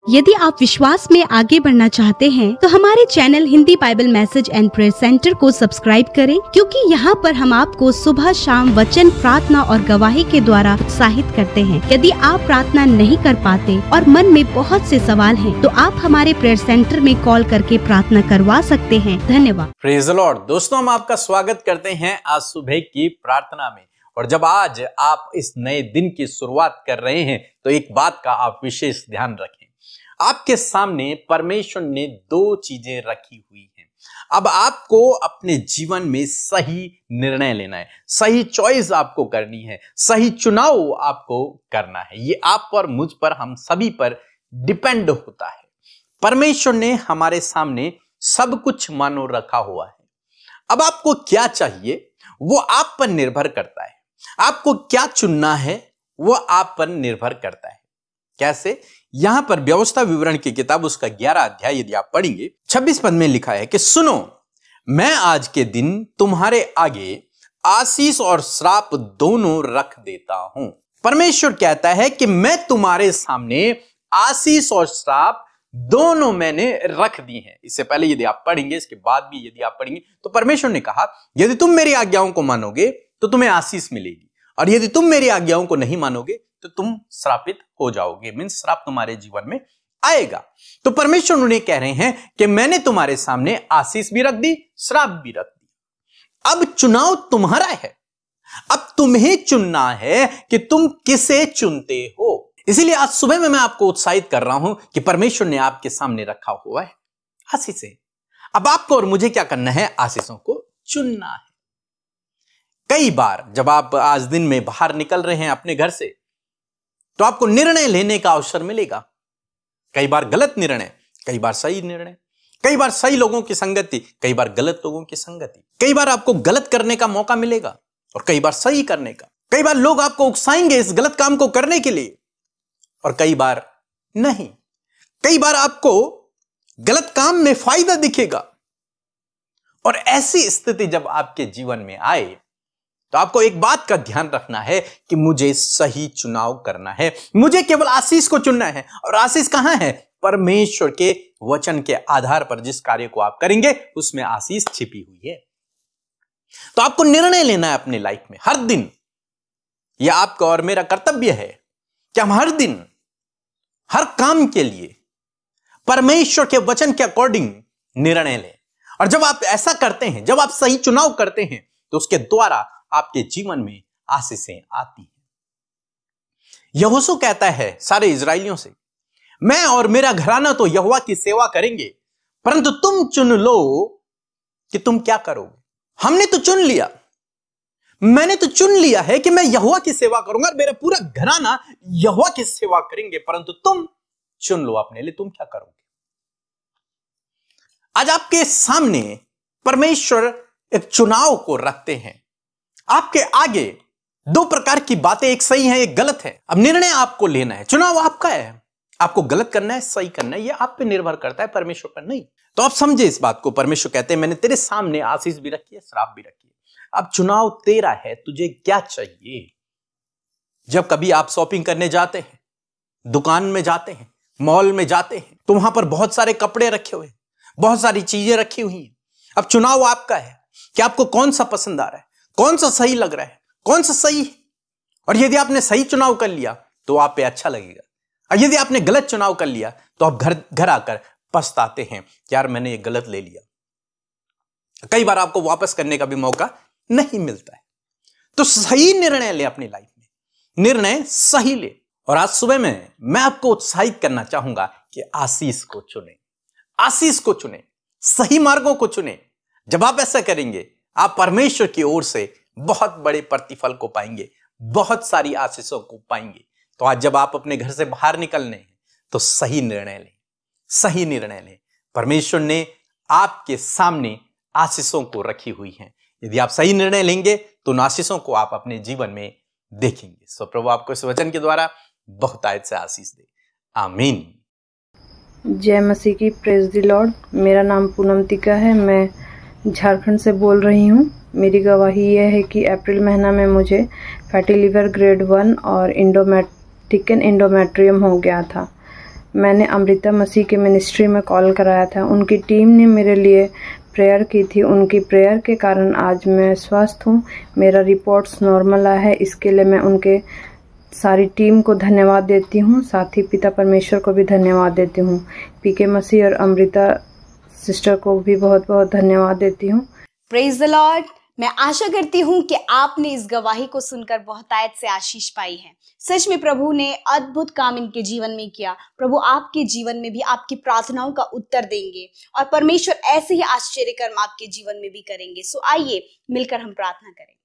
यदि आप विश्वास में आगे बढ़ना चाहते हैं तो हमारे channel Hindi Bible message and prayer centre को सब्सक्राइब करें, क्योंकि यहाँ पर हम आपको सुबह शाम वचन, प्रार्थना और गवाही के द्वारा उत्साहित करते हैं। यदि आप प्रार्थना नहीं कर पाते और मन में बहुत से सवाल हैं, तो आप हमारे प्रेयर सेंटर में कॉल करके प्रार्थना करवा सकते हैं। धन्यवाद। Praise the Lord. दोस्तों, हम आपका स्वागत करते हैं आज सुबह की प्रार्थना में। और जब आज आप इस नए दिन की शुरुआत कर रहे हैं तो एक बात का आप विशेष ध्यान रखें। आपके सामने परमेश्वर ने दो चीजें रखी हुई हैं। अब आपको अपने जीवन में सही निर्णय लेना है, सही चॉइस आपको करनी है, सही चुनाव आपको करना है। ये आप पर, मुझ पर, हम सभी पर डिपेंड होता है। परमेश्वर ने हमारे सामने सब कुछ मानो रखा हुआ है। अब आपको क्या चाहिए वो आप पर निर्भर करता है। आपको क्या चुनना है वो आप पर निर्भर करता है। कैसे? यहां पर व्यवस्था विवरण की किताब उसका 11 अध्याय यदि आप पढ़ेंगे 26 पद में लिखा है कि सुनो, मैं आज के दिन तुम्हारे आगे आशीष और श्राप दोनों रख देता हूं। परमेश्वर कहता है कि मैं तुम्हारे सामने आशीष और श्राप दोनों मैंने रख दी हैं। इससे पहले यदि आप पढ़ेंगे, इसके बाद भी यदि आप पढ़ेंगे तो परमेश्वर ने कहा यदि तुम मेरी आज्ञाओं को मानोगे तो तुम्हें आशीष मिलेगी, और यदि तुम मेरी आज्ञाओं को नहीं मानोगे तो तुम श्रापित हो जाओगे। मीन्स श्राप तुम्हारे जीवन में आएगा। तो परमेश्वर उन्हें कह रहे हैं कि मैंने तुम्हारे सामने आशीष भी रख दी, श्राप भी रख दी। अब चुनाव तुम्हारा है। अब तुम्हें चुनना है कि तुम किसे चुनते हो। इसीलिए आज सुबह में मैं आपको उत्साहित कर रहा हूं कि परमेश्वर ने आपके सामने रखा हुआ है आशीषें। अब आपको और मुझे क्या करना है? आशीषों को चुनना है। कई बार जब आप आज दिन में बाहर निकल रहे हैं अपने घर से, तो आपको निर्णय लेने का अवसर मिलेगा। कई बार गलत निर्णय, कई बार सही निर्णय, कई बार सही लोगों की संगति, कई बार गलत लोगों की संगति। कई बार आपको गलत करने का मौका मिलेगा और कई बार सही करने का। कई बार लोग आपको उकसाएंगे इस गलत काम को करने के लिए और कई बार नहीं। कई बार आपको गलत काम में फायदा दिखेगा। और ऐसी स्थिति जब आपके जीवन में आए तो आपको एक बात का ध्यान रखना है कि मुझे सही चुनाव करना है। मुझे केवल आशीष को चुनना है। और आशीष कहां है? परमेश्वर के वचन के आधार पर जिस कार्य को आप करेंगे उसमें आशीष छिपी हुई है। तो आपको निर्णय लेना है अपनी लाइफ में हर दिन। यह आपका और मेरा कर्तव्य है कि हम हर दिन, हर काम के लिए परमेश्वर के वचन के अकॉर्डिंग निर्णय लें। और जब आप ऐसा करते हैं, जब आप सही चुनाव करते हैं, तो उसके द्वारा आपके जीवन में आशीषें आती हैं। यहोशू कहता है सारे इजरायलियों से, मैं और मेरा घराना तो यहोवा की सेवा करेंगे, परंतु तुम चुन लो कि तुम क्या करोगे। हमने तो चुन लिया, मैंने तो चुन लिया है कि मैं यहोवा की सेवा करूंगा और मेरा पूरा घराना यहोवा की सेवा करेंगे, परंतु तुम चुन लो अपने लिए तुम क्या करोगे। आज आपके सामने परमेश्वर एक चुनाव को रखते हैं। आपके आगे दो प्रकार की बातें, एक सही है, एक गलत है। अब निर्णय आपको लेना है। चुनाव आपका है। आपको गलत करना है, सही करना है, यह आप पे निर्भर करता है, परमेश्वर पर नहीं। तो आप समझे इस बात को। परमेश्वर कहते हैं मैंने तेरे सामने आशीष भी रखी है, श्राप भी रखी है। अब चुनाव तेरा है, तुझे क्या चाहिए। जब कभी आप शॉपिंग करने जाते हैं, दुकान में जाते हैं, मॉल में जाते हैं, तो वहां पर बहुत सारे कपड़े रखे हुए, बहुत सारी चीजें रखी हुई हैं। अब चुनाव आपका है कि आपको कौन सा पसंद आ रहा है, कौन सा सही लग रहा है, कौन सा सही है। और यदि आपने सही चुनाव कर लिया तो आप पे अच्छा लगेगा, और यदि आपने गलत चुनाव कर लिया तो आप घर आकर पछताते हैं कि यार मैंने ये गलत ले लिया। कई बार आपको वापस करने का भी मौका नहीं मिलता है। तो सही निर्णय ले अपनी लाइफ में, निर्णय सही ले। और आज सुबह में मैं आपको उत्साहित करना चाहूंगा कि आशीष को चुने, आशीष को चुने, सही मार्गों को चुने। जब आप ऐसा करेंगे आप परमेश्वर की ओर से बहुत बड़े प्रतिफल को पाएंगे, बहुत सारी आशीषों को पाएंगे। तो आज जब आप अपने घर से बाहर निकलने हैं तो सही निर्णय लें, सही निर्णय लें। परमेश्वर ने आपके सामने आशीषों को रखी हुई हैं। यदि आप सही निर्णय लेंगे तो उन आशीषों को आप अपने जीवन में देखेंगे। सो प्रभु आपको इस वचन के द्वारा बहुत आयत से आशीष दे। आमीन। जय मसीह की। Praise the Lord. मेरा नाम पूनम टिका है। मैं झारखंड से बोल रही हूँ। मेरी गवाही यह है कि अप्रैल महीना में मुझे फैटी लीवर ग्रेड 1 और इंडोमेट्रियम हो गया था। मैंने अमृता मसीह के मिनिस्ट्री में कॉल कराया था। उनकी टीम ने मेरे लिए प्रेयर की थी। उनकी प्रेयर के कारण आज मैं स्वस्थ हूँ। मेरा रिपोर्ट्स नॉर्मल आया है। इसके लिए मैं उनके सारी टीम को धन्यवाद देती हूँ, साथ ही पिता परमेश्वर को भी धन्यवाद देती हूँ। पीके मसीह और अमृता सिस्टर को भी बहुत बहुत धन्यवाद देती हूँ। Praise the Lord. मैं आशा करती हूँ कि आपने इस गवाही को सुनकर बहुतायत से आशीष पाई है। सच में प्रभु ने अद्भुत काम इनके जीवन में किया। प्रभु आपके जीवन में भी आपकी प्रार्थनाओं का उत्तर देंगे और परमेश्वर ऐसे ही आश्चर्य कर्म आपके जीवन में भी करेंगे। सो आइए मिलकर हम प्रार्थना करें।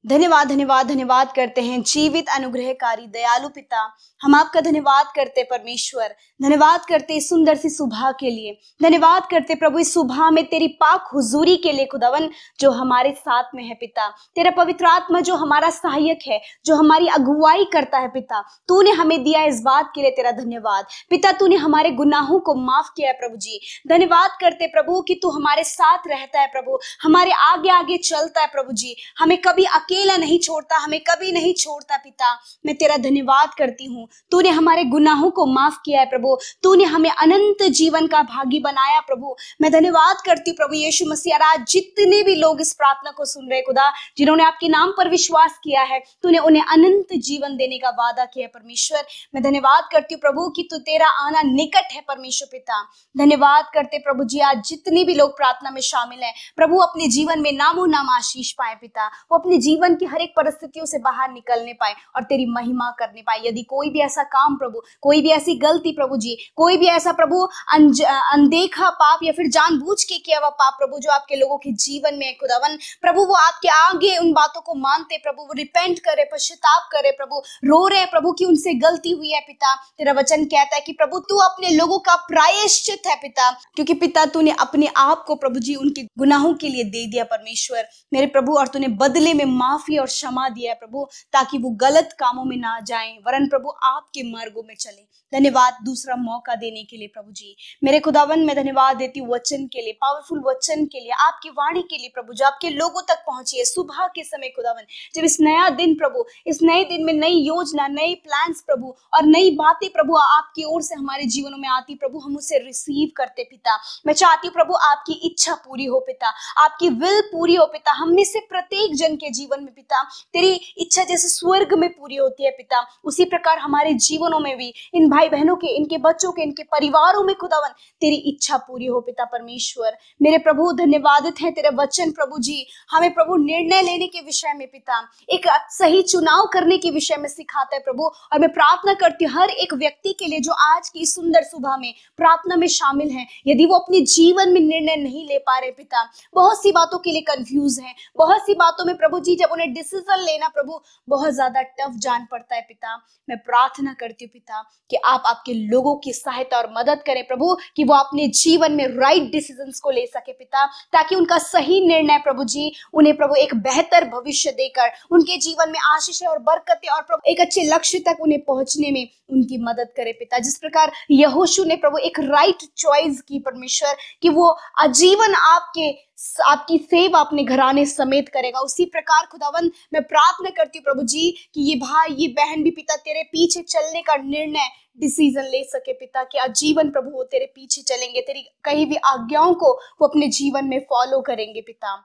धन्यवाद धन्यवाद धन्यवाद करते हैं जीवित अनुग्रहकारी दयालु पिता, हम आपका धन्यवाद करते परमेश्वर। धन्यवाद करते इस सुंदर सी सुबह के लिए। धन्यवाद करते प्रभु इस सुबह में तेरी पाक हुजूरी के लिए खुदावन जो हमारे साथ में है पिता। तेरा पवित्र आत्मा जो हमारा सहायक है, जो हमारी अगुवाई करता है पिता, तूने हमें दिया इस बात के लिए तेरा धन्यवाद पिता। तूने हमारे गुनाहों को माफ किया है प्रभु जी। धन्यवाद करते प्रभु कि तू हमारे साथ रहता है प्रभु, हमारे आगे आगे चलता है प्रभु जी, हमें कभी अकेला नहीं छोड़ता, हमें कभी नहीं छोड़ता पिता। मैं तेरा धन्यवाद करती हूँ। तूने हमारे गुनाहों को माफ किया है प्रभु, तूने हमें अनंत जीवन का भागी बनाया प्रभु। मैं धन्यवाद करती हूँ प्रभु यीशु मसीह। आज जितने भी लोग इस प्रार्थना को सुन रहे खुदा, जिन्होंने आपके नाम पर विश्वास किया है, तूने उन्हें अनंत जीवन देने का वादा किया है परमेश्वर। मैं धन्यवाद करती हूँ प्रभु कि तू तेरा आना निकट है परमेश्वर पिता। धन्यवाद करते प्रभु जी आज जितने भी लोग प्रार्थना में शामिल हैं प्रभु, अपने जीवन में नामो नाम आशीष पाए पिता। वो अपने जीवन की हर एक परिस्थितियों से बाहर निकलने पाए और तेरी महिमा करने पाए। यदि कोई भी ऐसा काम प्रभु, कोई भी ऐसी गलती प्रभु जी, कोई भी ऐसा प्रभु अनदेखा पाप या फिर जानबूझ के किया हुआ पाप प्रभु जो आपके लोगों के जीवन में है खुदावन, प्रभु वो आपके आगे उन बातों को मानते प्रभु, वो रिपेंट करे, पश्चाताप करे प्रभु, रो रहे प्रभु कि उनसे गलती हुई है पिता। तेरा वचन कहता है कि प्रभु तू अपने लोगों का प्रायश्चित है पिता, क्योंकि पिता तूने अपने आप को प्रभु जी उनके गुनाहों के लिए दे दिया परमेश्वर मेरे प्रभु, और तूने बदले में माफी और क्षमा दिया प्रभु, ताकि वो गलत कामों में ना जाएं वरन प्रभु आपके मार्गों में चले। धन्यवाद दूसरा मौका देने के लिए प्रभु जी। मेरे खुदावन मैं धन्यवाद देती हूँ वचन के लिए, पावरफुल वचन के लिए, आपकी वाणी के लिए प्रभु, जो आपके लोगों तक पहुंची है सुबह के समय खुदावन। जब इस नया दिन प्रभु, इस नए दिन में नई योजना, नई प्लान्स प्रभु और नई बातें प्रभु आपकी ओर से हमारे जीवनों में आती प्रभु, हम उसे रिसीव करते पिता। मैं चाहती हूँ प्रभु आपकी इच्छा पूरी हो पिता, आपकी विल पूरी हो पिता, हम में से प्रत्येक जन के जीवन में पिता। तेरी इच्छा जैसे स्वर्ग में पूरी होती है पिता, उसी प्रकार हमारे जीवनों में भी इन भाई बहनों के, इनके बच्चों के, इनके परिवारों में खुदावन तेरी इच्छा पूरी हो पिता परमेश्वर मेरे प्रभु। धन्यवादित है तेरे वचन प्रभु जी, हमें प्रभु निर्णय लेने के विषय में पिता, एक सही चुनाव करने के विषय में सिखाता है प्रभु। और मैं प्रार्थना करती हूँ हर एक व्यक्ति के लिए जो आज की सुंदर सुबह में प्रार्थना में शामिल है, यदि वो अपने जीवन में निर्णय नहीं ले पा रहे पिता, बहुत सी बातों के लिए कंफ्यूज है, बहुत सी बातों में प्रभु जी जब उन्हें डिसीजन लेना प्रभु बहुत ज्यादा टफ जान पड़ता है पिता, मैं प्रार्थना करती हूँ पिता कि आप आपके लोगों की सहायता और मदद करें प्रभु, कि वो अपने जीवन में राइट डिसीजंस को ले सके पिता, ताकि उनका सही निर्णय प्रभु जी उन्हें प्रभु एक बेहतर भविष्य देकर उनके जीवन में आशीष और बरकतें और प्रभु एक अच्छे लक्ष्य तक उन्हें पहुंचने में उनकी मदद करे पिता। जिस प्रकार यहोशू ने प्रभु एक राइट चॉइस की परमेश्वर, कि वो आजीवन आपकी सेवा अपने घराने समेत करेगा, उसी प्रकार खुदावन मैं प्रार्थना करती हूँ प्रभु जी कि ये भाई ये बहन भी पिता तेरे पीछे चलने का निर्णय डिसीजन ले सके पिता, कि आजीवन प्रभु वो तेरे पीछे चलेंगे, तेरी कहीं भी आज्ञाओं को वो अपने जीवन में फॉलो करेंगे पिता।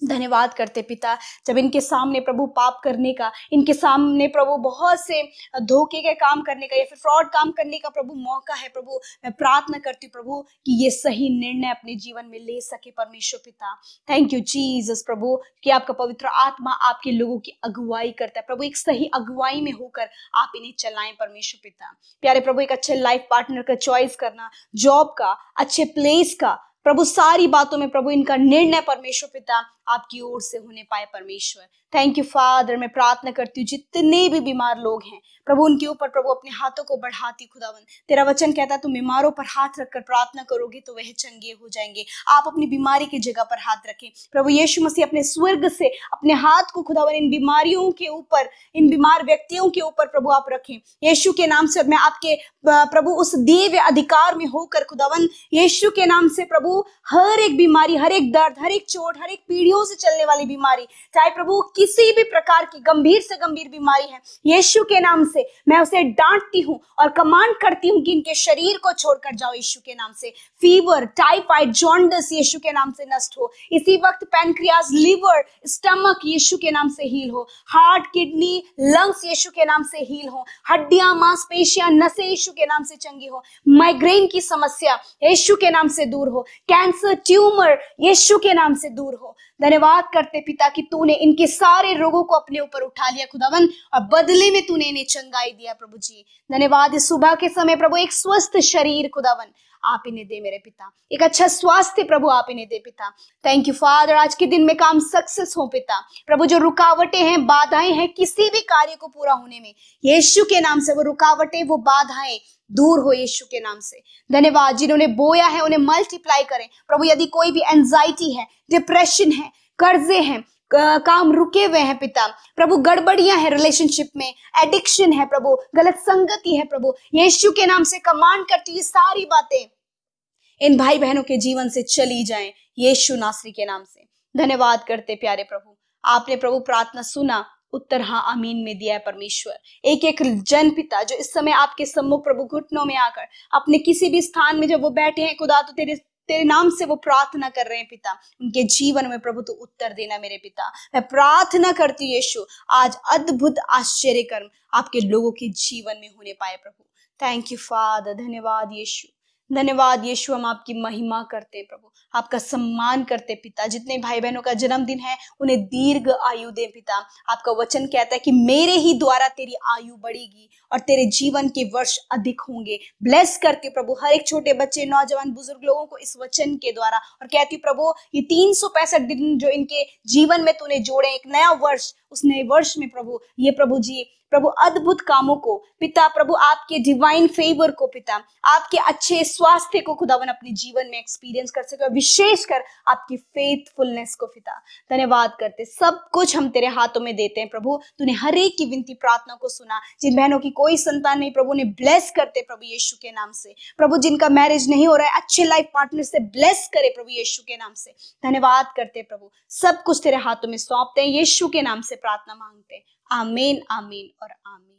धन्यवाद करते पिता, जब इनके सामने प्रभु पाप करने का, इनके सामने प्रभु बहुत से धोखे के काम करने का या फिर फ्रॉड काम करने का प्रभु मौका है प्रभु, मैं प्रार्थना करती हूँ प्रभु कि ये सही निर्णय अपने जीवन में ले सके परमेश्वर पिता। थैंक यू जीसस प्रभु कि आपका पवित्र आत्मा आपके लोगों की अगुवाई करता है प्रभु, एक सही अगुवाई में होकर आप इन्हें चलाएं परमेश्वर पिता। प्यारे प्रभु एक अच्छे लाइफ पार्टनर का चॉइस करना, जॉब का, अच्छे प्लेस का प्रभु, सारी बातों में प्रभु इनका निर्णय परमेश्वर पिता आपकी ओर से होने पाए परमेश्वर। Thank you father. मैं प्रार्थना करती हूँ जितने भी बीमार लोग हैं प्रभु उनके ऊपर प्रभु अपने हाथों को बढ़ाती खुदावन। तेरा वचन कहता है तुम बीमारों पर हाथ रखकर प्रार्थना करोगे तो वह चंगे हो जाएंगे। आप अपनी बीमारी की जगह पर हाथ रखें प्रभु यीशु मसीह, अपने स्वर्ग से अपने हाथ को खुदावन इन बीमारियों के ऊपर, इन बीमार व्यक्तियों के ऊपर प्रभु आप रखें यीशु के नाम से। मैं आपके प्रभु उस दिव्य अधिकार में होकर खुदावन यीशु के नाम से प्रभु प्रभु हर एक बीमारी, हर एक दर्द, हर एक चोट, हर एक पीढ़ियों से चलने वाली बीमारी, चाहे प्रभु किसी भी प्रकार की गंभीर से गंभीर बीमारी है, यीशु के नाम से मैं उसे डांटती हूँ और कमांड करती हूँ कि इनके शरीर को छोड़कर जाओ यीशु के नाम से। फीवर, टाइफाइड, जॉन्डिस यीशु के नाम से नष्ट हो। इसी वक्त पैनक्रियाज, लिवर, स्टमक यीशु के नाम से हील हो। हार्ट, किडनी, लंग्स यीशु के नाम से हील हो। हड्डियां, मांसपेशियां, नसें यीशु के नाम से चंगी हो। माइग्रेन की समस्या यीशु के नाम से दूर हो। कैंसर, ट्यूमर यीशु के नाम से दूर हो। धन्यवाद करते पिता कि तूने इनके सारे रोगों को अपने ऊपर उठा लिया खुदावन, और बदले में तूने इन्हें चंगाई दिया प्रभु जी। धन्यवाद इस सुबह के समय प्रभु एक स्वस्थ शरीर खुदावन आप इन्हें दे मेरे पिता, एक अच्छा स्वास्थ्य प्रभु आप इन्हें दे पिता। थैंक यू फादर, आज के दिन में काम सक्सेस हो पिता। प्रभु जो रुकावटें हैं, बाधाएं हैं किसी भी कार्य को पूरा होने में, यीशु के नाम से वो रुकावटें, वो बाधाएं दूर हो यीशु के नाम से। धन्यवाद, जिन्होंने बोया है उन्हें मल्टीप्लाई करें प्रभु। यदि कोई भी एंजाइटी है, डिप्रेशन है, कर्जे हैं, काम रुके हुए हैं पिता, प्रभु गड़बड़ियां हैं रिलेशनशिप में, एडिक्शन है प्रभु, गलत संगति है प्रभु, यीशु के नाम से कमांड करती ये सारी बातें इन भाई बहनों के जीवन से चली जाएं यीशु नासरी के नाम से। धन्यवाद करते प्यारे प्रभु, आपने प्रभु प्रार्थना सुना, उत्तर हाँ आमीन में दिया है परमेश्वर। एक एक जन पिता जो इस समय आपके सम्मुख प्रभु घुटनों में आकर अपने किसी भी स्थान में जब वो बैठे हैं खुदा, तो तेरे नाम से वो प्रार्थना कर रहे हैं पिता, उनके जीवन में प्रभु तो उत्तर देना मेरे पिता। मैं प्रार्थना करती हूँ यीशु, आज अद्भुत आश्चर्य कर्म आपके लोगों के जीवन में होने पाए प्रभु। थैंक यू फादर, धन्यवाद यीशु, धन्यवाद यीशु। हम आपकी महिमा करते प्रभु, आपका सम्मान करते पिता। जितने भाई बहनों का जन्मदिन है उन्हें दीर्घ आयु दे पिता। आपका वचन कहता है कि मेरे ही द्वारा तेरी आयु बढ़ेगी और तेरे जीवन के वर्ष अधिक होंगे। ब्लेस करके प्रभु हर एक छोटे बच्चे, नौजवान, बुजुर्ग लोगों को इस वचन के द्वारा, और कहती प्रभु ये 365 दिन जो इनके जीवन में तूने जोड़े, एक नया वर्ष, उस नए वर्ष में प्रभु ये प्रभु जी प्रभु अद्भुत कामों को पिता, प्रभु आपके डिवाइन फेवर को पिता, आपके अच्छे स्वास्थ्य को खुदावन अपने जीवन में एक्सपीरियंस कर सके, और विशेषकर आपकी फेथफुलनेस को पिता। धन्यवाद करते, सब कुछ हम तेरे हाथों में देते हैं प्रभु। तूने हर एक की विनती प्रार्थना को सुना। जिन बहनों की कोई संतान नहीं प्रभु ने ब्लेस करते प्रभु यीशु के नाम से। प्रभु जिनका मैरिज नहीं हो रहा है, अच्छे लाइफ पार्टनर से ब्लेस करे प्रभु यीशु के नाम से। धन्यवाद करते प्रभु, सब कुछ तेरे हाथों में सौंपते हैं, यीशु के नाम से प्रार्थना मांगते हैं। आमीन, आमीन और आमीन।